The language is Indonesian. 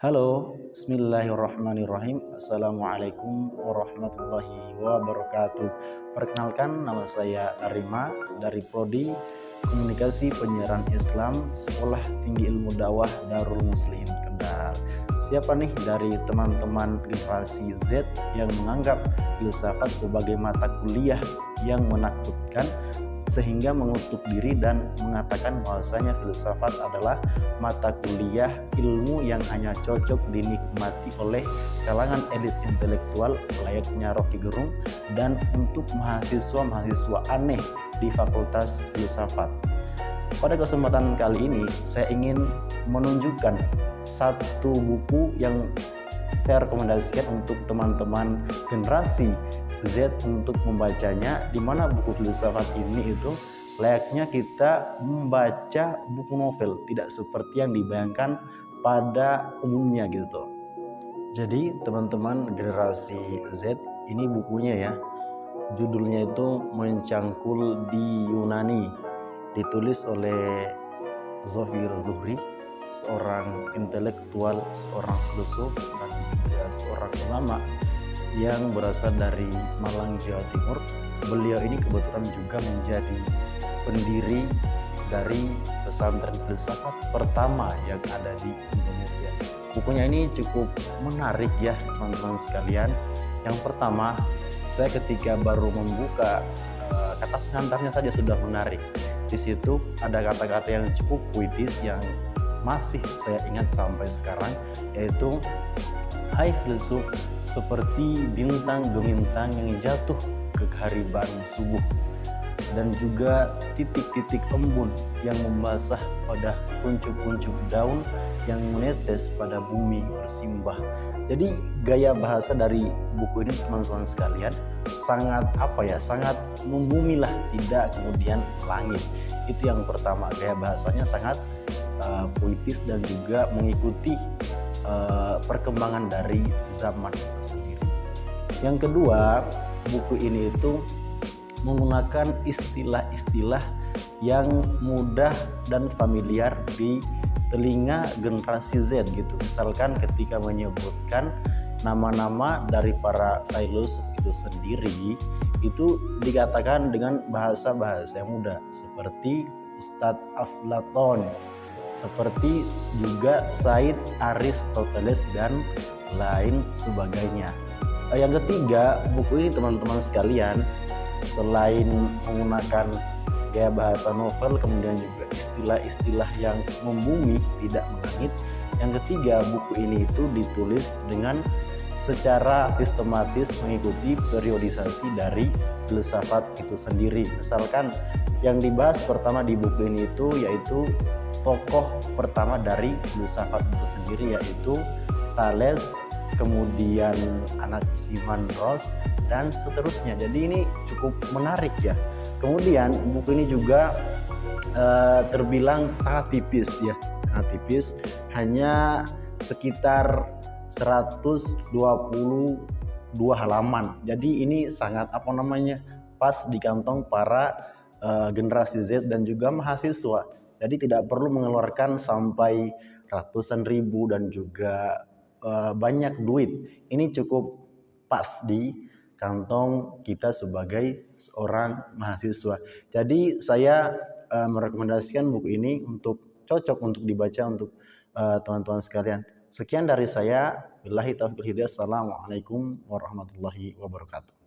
Halo, bismillahirrahmanirrahim. Assalamualaikum warahmatullahi wabarakatuh. Perkenalkan, nama saya Arima dari Prodi Komunikasi Penyiaran Islam Sekolah Tinggi Ilmu Dakwah Darul Muslimin Kendal. Siapa nih dari teman-teman generasi Z yang menganggap filsafat sebagai mata kuliah yang menakutkan sehingga mengutuk diri dan mengatakan bahwasanya filsafat adalah mata kuliah ilmu yang hanya cocok dinikmati oleh kalangan elit intelektual layaknya Rocky Gerung dan untuk mahasiswa-mahasiswa aneh di Fakultas Filsafat. Pada kesempatan kali ini saya ingin menunjukkan satu buku yang saya rekomendasikan untuk teman-teman generasi Z untuk membacanya, di mana buku filsafat ini itu layaknya kita membaca buku novel, tidak seperti yang dibayangkan pada umumnya gitu. Jadi teman-teman generasi Z, ini bukunya ya, judulnya itu Mencangkul di Yunani, ditulis oleh Zofir Zuhri, seorang intelektual, seorang filsuf dan juga seorang ulama yang berasal dari Malang, Jawa Timur. Beliau ini kebetulan juga menjadi pendiri dari pesantren filsafat pertama yang ada di Indonesia. Bukunya ini cukup menarik ya teman-teman sekalian. Yang pertama, saya ketika baru membuka kata pengantarnya saja sudah menarik. Di situ ada kata-kata yang cukup puitis yang masih saya ingat sampai sekarang, yaitu hai filsuf, seperti bintang gemintang yang jatuh ke kehariban subuh, dan juga titik-titik embun yang membasah pada kuncup-kuncup daun yang menetes pada bumi bersimbah. Jadi gaya bahasa dari buku ini teman-teman sekalian sangat sangat membumi lah, tidak kemudian langit. Itu yang pertama, gaya bahasanya sangat puitis dan juga mengikuti perkembangan dari zaman itu sendiri. Yang kedua, buku ini itu menggunakan istilah-istilah yang mudah dan familiar di telinga generasi Z gitu. Misalkan ketika menyebutkan nama-nama dari para filosof itu sendiri, itu dikatakan dengan bahasa-bahasa yang mudah, seperti Ustadz Aflaton, seperti juga Said Aristoteles dan lain sebagainya. Yang ketiga, buku ini teman-teman sekalian selain menggunakan gaya bahasa novel, kemudian juga istilah-istilah yang membumi, tidak melangit. Yang ketiga, buku ini itu ditulis dengan secara sistematis mengikuti periodisasi dari filsafat itu sendiri. Misalkan yang dibahas pertama di buku ini itu yaitu tokoh pertama dari filsafat itu sendiri, yaitu Thales, kemudian Anaximander, dan seterusnya. Jadi ini cukup menarik ya. Kemudian buku ini juga terbilang sangat tipis ya, sangat tipis, hanya sekitar 122 halaman. Jadi ini sangat pas di kantong para generasi Z dan juga mahasiswa. Jadi tidak perlu mengeluarkan sampai ratusan ribu dan juga banyak duit. Ini cukup pas di kantong kita sebagai seorang mahasiswa. Jadi saya merekomendasikan buku ini untuk cocok untuk dibaca untuk teman-teman sekalian. Sekian dari saya. Billahi taufiq wal hidayah. Assalamualaikum warahmatullahi wabarakatuh.